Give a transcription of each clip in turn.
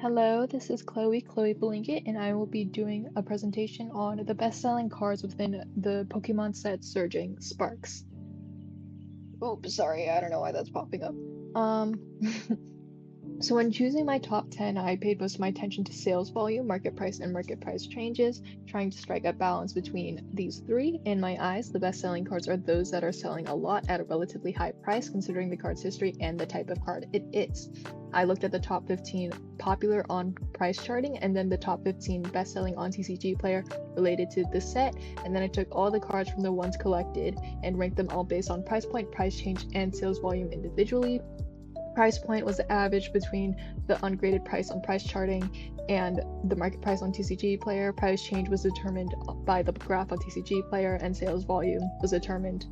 Hello, this is Chloe Belinkett, and I will be doing a presentation on the best-selling cards within the Pokemon set Surging Sparks. Oh, sorry, I don't know why that's popping up. Um, So when choosing my top 10, I paid most of my attention to sales volume, and market price changes, trying to strike a balance between these three. In my eyes, the best-selling cards are those that are selling a lot at a relatively high price, considering the card's history and the type of card it is. I looked at the top 15 popular on price charting, and then the top 15 best-selling on TCG player related to the set, and then I took all the cards from the ones collected and ranked them all based on price point, price change, and sales volume individually. Price point was the average between the ungraded price on price charting and the market price on TCG player. Price change was determined by the graph on TCG player, and sales volume was determined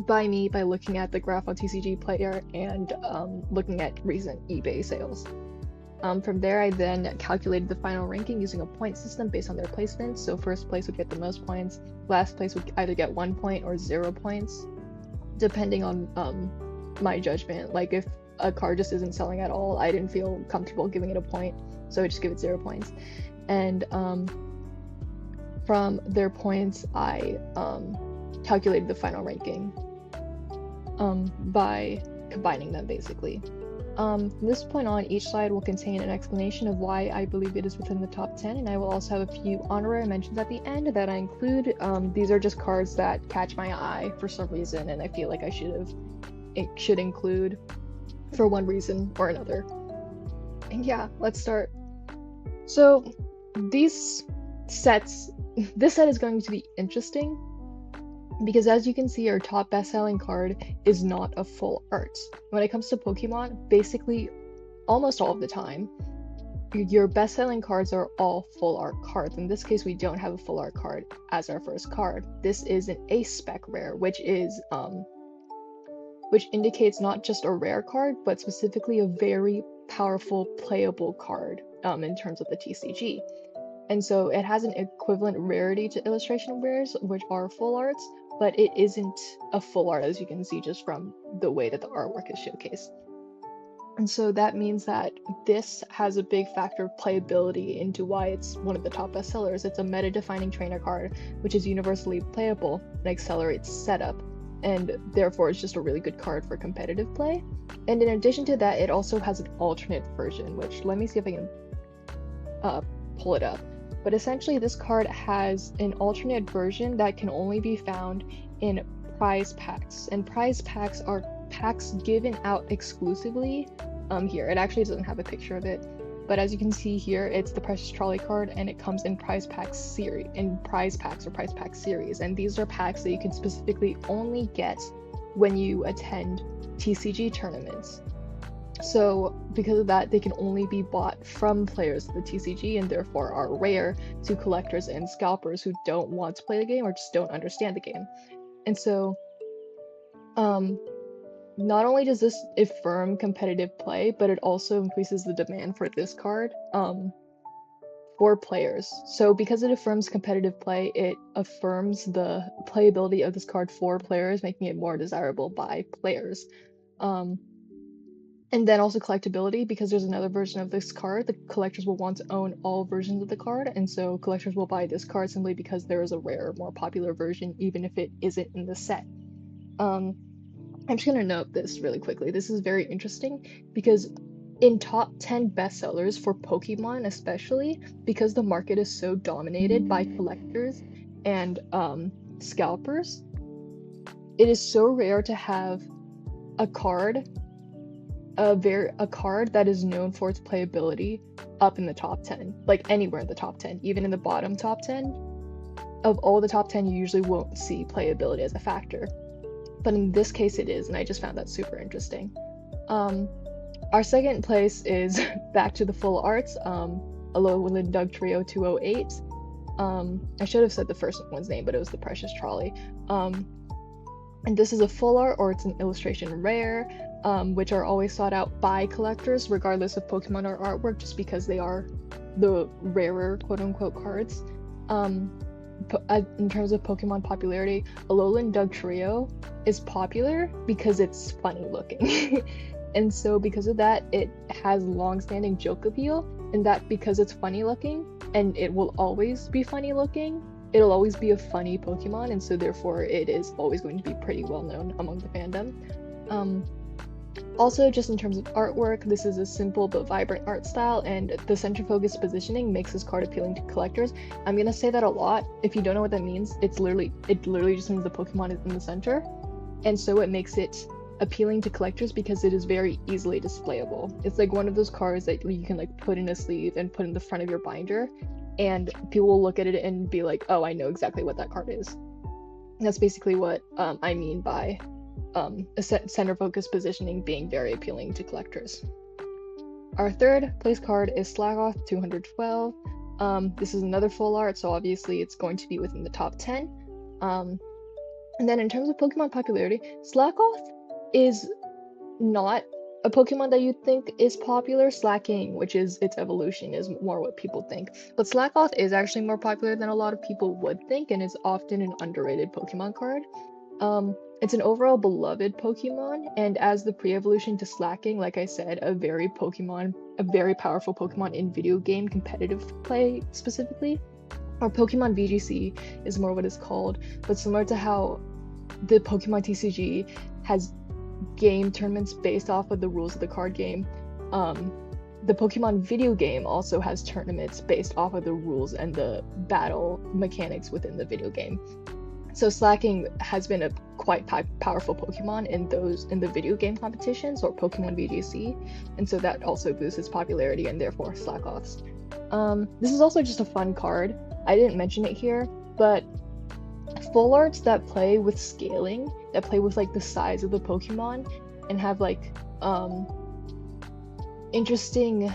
by me by looking at the graph on TCG player and looking at recent eBay sales. From there, I then calculated the final ranking using a point system based on their placements. So first place would get the most points, last place would either get 1 point or 0 points, depending on my judgment. Like if a card just isn't selling at all, I didn't feel comfortable giving it a point, so I just give it 0 points. And from their points, I calculated the final ranking by combining them, basically. From this point on, each slide will contain an explanation of why I believe it is within the top 10, and I will also have a few honorary mentions at the end that I include. These are just cards that catch my eye for some reason, and I feel like it should include for one reason or another. And yeah, let's start. So this set is going to be interesting because, as you can see, our top best-selling card is not a full art. When it comes to Pokemon, basically almost all of the time, your best-selling cards are all full art cards. In this case, we don't have a full art card as our first card. This is an ace spec rare, which indicates not just a rare card, but specifically a very powerful playable card in terms of the TCG. And so it has an equivalent rarity to illustration rares, which are full arts, but it isn't a full art, as you can see just from the way that the artwork is showcased. And so that means that this has a big factor of playability into why it's one of the top bestsellers. It's a meta-defining trainer card, which is universally playable and accelerates setup, and therefore it's just a really good card for competitive play. And in addition to that, it also has an alternate version, which let me see if I can pull it up. But essentially this card has an alternate version that can only be found in prize packs, and prize packs are packs given out exclusively. Here it actually doesn't have a picture of it, but as you can see here, it's the Precious Trolley card, and it comes in prize packs series, prize pack series, and these are packs that you can specifically only get when you attend TCG tournaments. So because of that, they can only be bought from players of the TCG, and therefore are rare to collectors and scalpers who don't want to play the game or just don't understand the game. And so not only does this affirm competitive play, but it also increases the demand for this card for players. So because it affirms competitive play, it affirms the playability of this card for players, making it more desirable by players. And then also collectability, because there's another version of this card. The collectors will want to own all versions of the card, and so collectors will buy this card simply because there is a rare, more popular version, even if it isn't in the set. I'm just going to note this really quickly. This is very interesting because in top 10 bestsellers for Pokemon especially, because the market is so dominated by collectors and scalpers, it is so rare to have a card that is known for its playability up in the top 10, like anywhere in the top 10, even in the bottom top 10. Of all the top 10, you usually won't see playability as a factor. But in this case it is, and I just found that super interesting. Our second place is back to the full arts, Alolan Dugtrio 208. I should have said the first one's name, but it was the Precious Trolley. And this is a full art, or it's an illustration rare, which are always sought out by collectors, regardless of Pokemon or artwork, just because they are the rarer quote-unquote cards. In terms of Pokemon popularity, Alolan Dugtrio is popular because it's funny looking. And so because of that, it has long-standing joke appeal, in that because it's funny looking, and it will always be funny looking, it'll always be a funny Pokemon, and so therefore it is always going to be pretty well known among the fandom. Also, just in terms of artwork, this is a simple but vibrant art style, and the center focus positioning makes this card appealing to collectors. I'm gonna say that a lot. If you don't know what that means, it literally just means the Pokemon is in the center, and so it makes it appealing to collectors because it is very easily displayable. It's like one of those cards that you can like put in a sleeve and put in the front of your binder, and people will look at it and be like, oh, I know exactly what that card is. And that's basically what I mean by a center focus positioning being very appealing to collectors. Our third place card is Slakoth 212. This is another full art, so obviously it's going to be within the top 10. And then in terms of Pokemon popularity, Slakoth is not a Pokemon that you'd think is popular. Slacking, which is its evolution, is more what people think. But Slakoth is actually more popular than a lot of people would think, and is often an underrated Pokemon card. It's an overall beloved Pokemon, and as the pre-evolution to Slacking, like I said, a very powerful Pokemon in video game competitive play specifically. Or Pokemon VGC is more what it's called, but similar to how the Pokemon TCG has game tournaments based off of the rules of the card game, the Pokemon video game also has tournaments based off of the rules and the battle mechanics within the video game. So Slacking has been a quite powerful Pokemon in the video game competitions, or Pokemon VGC, and so that also boosts its popularity and therefore Slakoth's. This is also just a fun card. I didn't mention it here, but full arts that play with scaling, that play with like the size of the Pokemon and have like interesting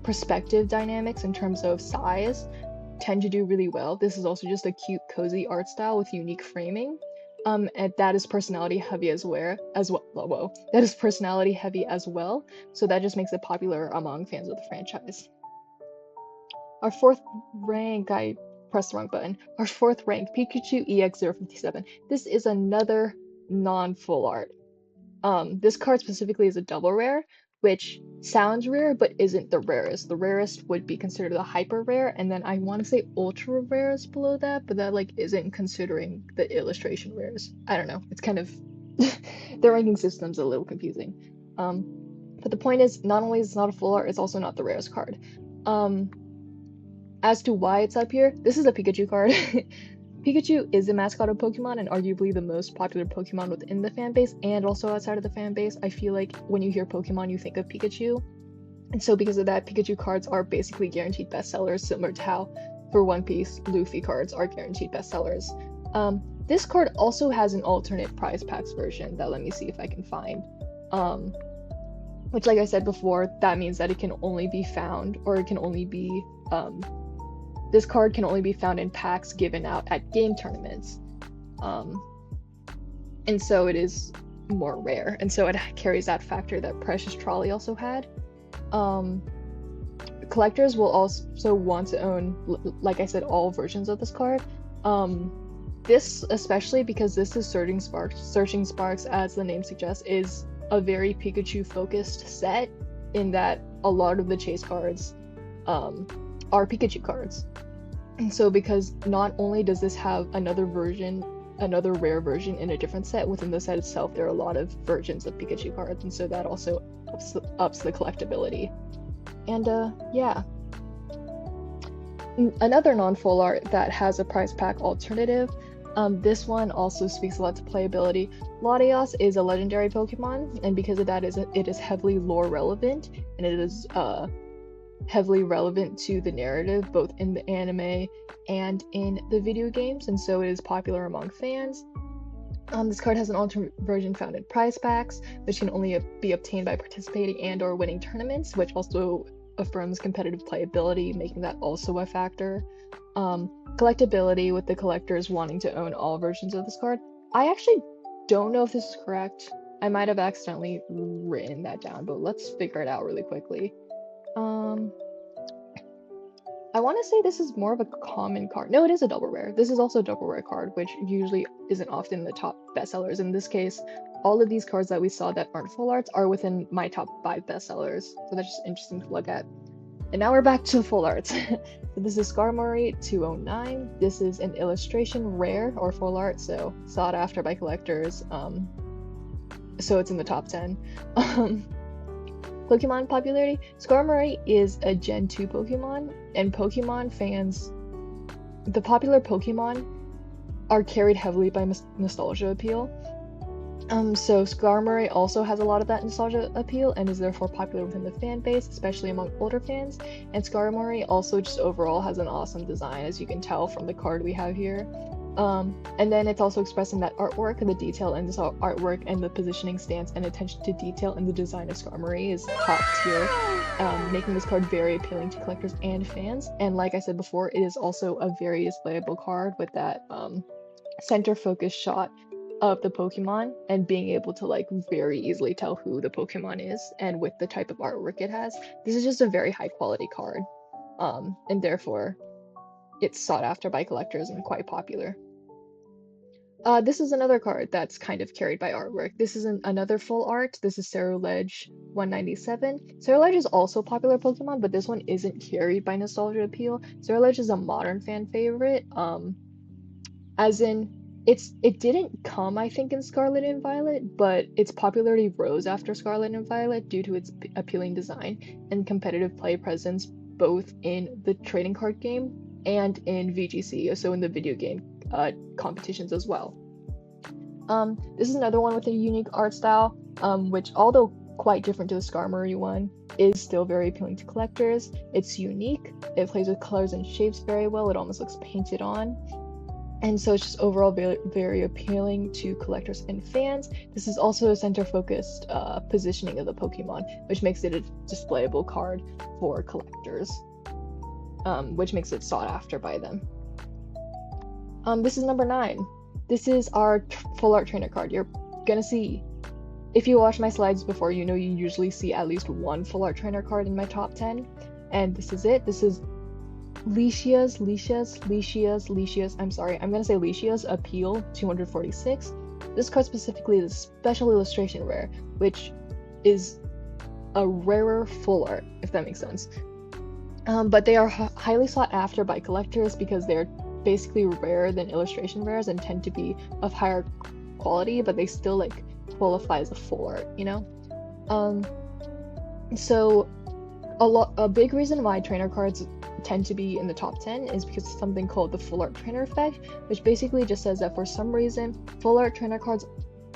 perspective dynamics in terms of size, tend to do really well. This is also just a cute, cozy art style with unique framing. And that is personality heavy as well. That is personality heavy as well. So that just makes it popular among fans of the franchise. Our fourth rank, I pressed the wrong button. Our fourth rank, Pikachu EX057. This is another non-full art. This card specifically is a double rare, which sounds rare but isn't the rarest. The rarest would be considered a hyper rare, and then I want to say ultra rare is below that, but that like isn't considering the illustration rares. I don't know. It's kind of the ranking system's a little confusing. But the point is, not only is it not a full art, it's also not the rarest card. As to why it's up here, this is a Pikachu card. Pikachu is the mascot of Pokemon and arguably the most popular Pokemon within the fanbase and also outside of the fanbase. I feel like when you hear Pokemon, you think of Pikachu. And so because of that, Pikachu cards are basically guaranteed bestsellers, similar to how for One Piece, Luffy cards are guaranteed bestsellers. This card also has an alternate prize packs version that let me see if I can find. Which, like I said before, that means that it can only be found, or it can only be this card can only be found in packs given out at game tournaments. And so it is more rare. And so it carries that factor that Precious Trolley also had. Collectors will also want to own, like I said, all versions of this card. This especially because this is Searching Sparks. Searching Sparks, as the name suggests, is a very Pikachu focused set in that a lot of the chase cards are Pikachu cards. And so because not only does this have another rare version in a different set, within the set itself there are a lot of versions of Pikachu cards, and so that also ups the collectability. And yeah. Another non-full art that has a prize pack alternative, this one also speaks a lot to playability. Latios is a legendary Pokemon, and because of that, it is heavily lore relevant, and it is heavily relevant to the narrative, both in the anime and in the video games, and so it is popular among fans. This card has an alternate version found in prize packs, which can only be obtained by participating and or winning tournaments, which also affirms competitive playability, making that also a factor. Collectability, with the collectors wanting to own all versions of this card. I actually don't know if this is correct. I might have accidentally written that down, but let's figure it out really quickly. I want to say this is more of a common card. No, it is a double rare. This is also a double rare card, which usually isn't often in the top bestsellers. In this case, all of these cards that we saw that aren't full arts are within my top 5 bestsellers. So that's just interesting to look at. And now we're back to full arts. So this is Skarmory 209. This is an illustration rare or full art, so sought after by collectors. So it's in the top 10. Pokemon popularity. Skarmory is a Gen 2 Pokemon, and Pokemon fans, the popular Pokemon are carried heavily by nostalgia appeal. So Skarmory also has a lot of that nostalgia appeal and is therefore popular within the fan base, especially among older fans. And Skarmory also just overall has an awesome design, as you can tell from the card we have here. And then it's also expressed in that artwork, and the detail in this artwork and the positioning stance and attention to detail in the design of Skarmory is top tier, making this card very appealing to collectors and fans. And like I said before, it is also a very displayable card with that center focus shot of the Pokemon and being able to like very easily tell who the Pokemon is, and with the type of artwork it has, this is just a very high quality card, and therefore it's sought after by collectors and quite popular. This is another card that's kind of carried by artwork. This is another full art. This is Ceruledge 197. Ceruledge is also a popular Pokemon, but this one isn't carried by nostalgia appeal. Ceruledge is a modern fan favorite, as in it didn't come, I think, in Scarlet and Violet, but its popularity rose after Scarlet and Violet due to its appealing design and competitive play presence, both in the trading card game and in VGC, so in the video game competitions as well. This is another one with a unique art style, which, although quite different to the Skarmory one, is still very appealing to collectors. It's unique, it plays with colors and shapes very well, it almost looks painted on. And so it's just overall very, very appealing to collectors and fans. This is also a center-focused positioning of the Pokemon, which makes it a displayable card for collectors, which makes it sought after by them. This is number 9. This is our full art trainer card. You're gonna see, if you watch my slides before, you know you usually see at least one full art trainer card in my top 10. And this is it. This is Leishia's Appeal 246. This card specifically is a special illustration rare, which is a rarer full art, if that makes sense. But they are highly sought after by collectors because they're basically rarer than illustration rares and tend to be of higher quality, but they still like qualify as a full art, you know? So a big reason why trainer cards tend to be in the top 10 is because of something called the full art trainer effect, which basically just says that for some reason full art trainer cards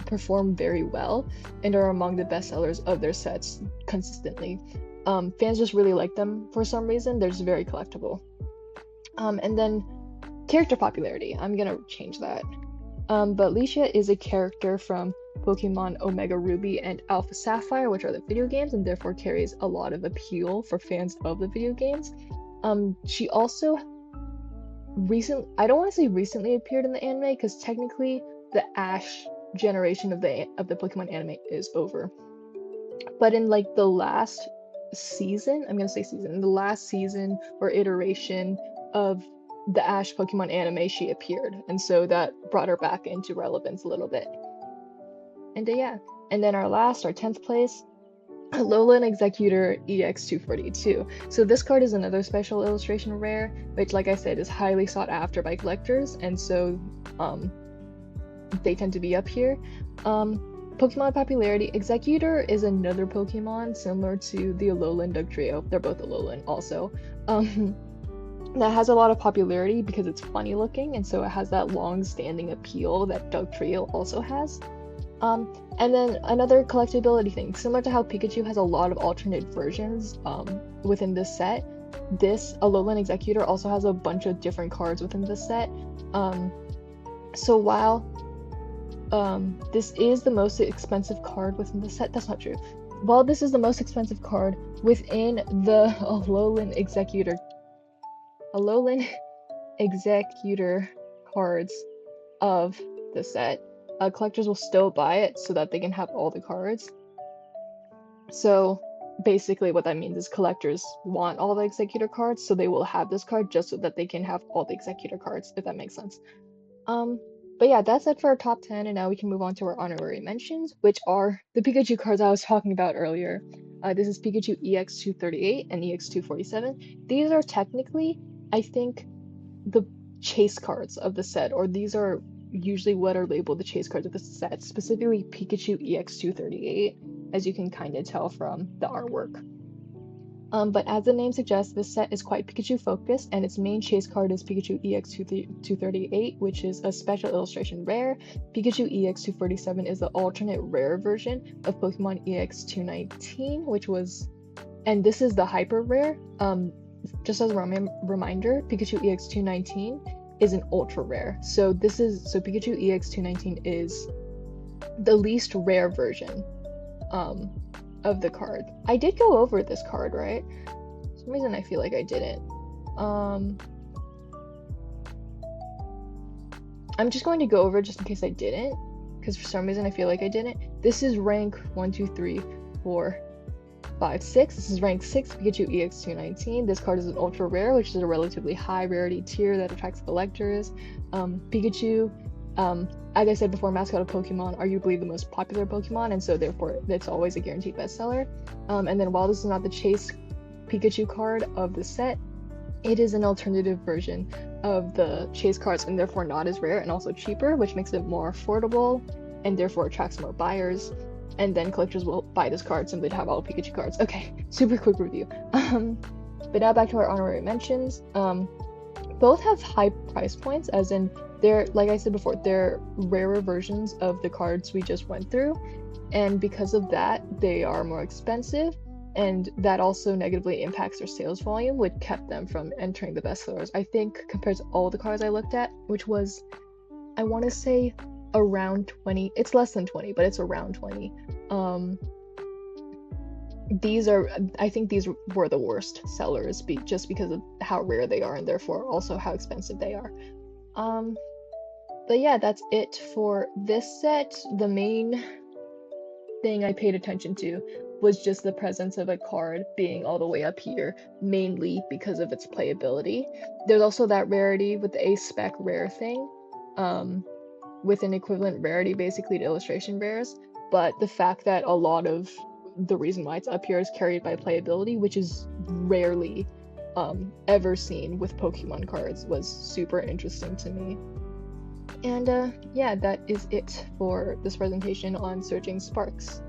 perform very well and are among the best sellers of their sets consistently. Fans just really like them for some reason. They're just very collectible. And then character popularity, I'm gonna change that. But Leisha is a character from Pokemon Omega Ruby and Alpha Sapphire, which are the video games, and therefore carries a lot of appeal for fans of the video games. She also I don't want to say recently appeared in the anime, because technically the Ash generation of the Pokemon anime is over. But in like the last season, the last season or iteration of the Ash Pokemon anime, she appeared, and so that brought her back into relevance a little bit. And yeah, and then our 10th place, Alolan Executor EX242. So this card is another special illustration rare, which, like I said, is highly sought after by collectors, and so they tend to be up here. Pokemon popularity, Executor is another Pokemon similar to the Alolan Dugtrio. They're both Alolan also. That has a lot of popularity because it's funny looking, and so it has that long-standing appeal that Dugtrio also has. And then another collectability thing, similar to how Pikachu has a lot of alternate versions within this set, this Alolan Executor also has a bunch of different cards within the set. So while this is the most expensive card within the set, that's not true. While this is the most expensive card within the Alolan Executor cards of the set, collectors will still buy it so that they can have all the cards. So basically what that means is collectors want all the Executor cards, so they will have this card just so that they can have all the Executor cards, if that makes sense. But yeah, that's it for our top 10, and now we can move on to our honorary mentions, which are the Pikachu cards I was talking about earlier. This is Pikachu EX238 and EX247. These are technically, I think, the chase cards of the set, or these are usually what are labeled the chase cards of the set, specifically Pikachu EX238, as you can kind of tell from the artwork. But as the name suggests, this set is quite Pikachu focused, and its main chase card is Pikachu EX238, which is a special illustration rare. Pikachu EX247 is the alternate rare version of Pokemon EX219, which was, and this is the hyper rare. Just as a reminder, Pikachu EX219 is an ultra rare. So Pikachu EX219 is the least rare version of the card. I did go over this card, right? For some reason I feel like I didn't. I'm just going to go over it just in case I didn't, because for some reason I feel like I didn't. This is rank 1, 2, 3, 4, 5, 6. This is rank 6, Pikachu EX219. This card is an ultra rare, which is a relatively high rarity tier that attracts collectors. Pikachu, as I said before, mascot of Pokemon, arguably the most popular Pokemon, and so therefore it's always a guaranteed bestseller. And then while this is not the chase Pikachu card of the set, it is an alternative version of the chase cards and therefore not as rare and also cheaper, which makes it more affordable and therefore attracts more buyers. And then collectors will buy this card simply to have all Pikachu cards. Okay, super quick review. But now back to our honorary mentions. Both have high price points, as in they're, like I said before, they're rarer versions of the cards we just went through, and because of that, they are more expensive, and that also negatively impacts their sales volume, which kept them from entering the bestsellers. I think compared to all the cards I looked at, which was, I want to say, around 20. It's less than 20, but it's around 20. I think these were the worst sellers just because of how rare they are and therefore also how expensive they are. But yeah, that's it for this set. The main thing I paid attention to was just the presence of a card being all the way up here, mainly because of its playability. There's also that rarity with the A-spec rare thing, with an equivalent rarity basically to illustration rares, but the fact that a lot of the reason why it's up here is carried by playability, which is rarely ever seen with Pokemon cards, was super interesting to me. And yeah, that is it for this presentation on searching sparks.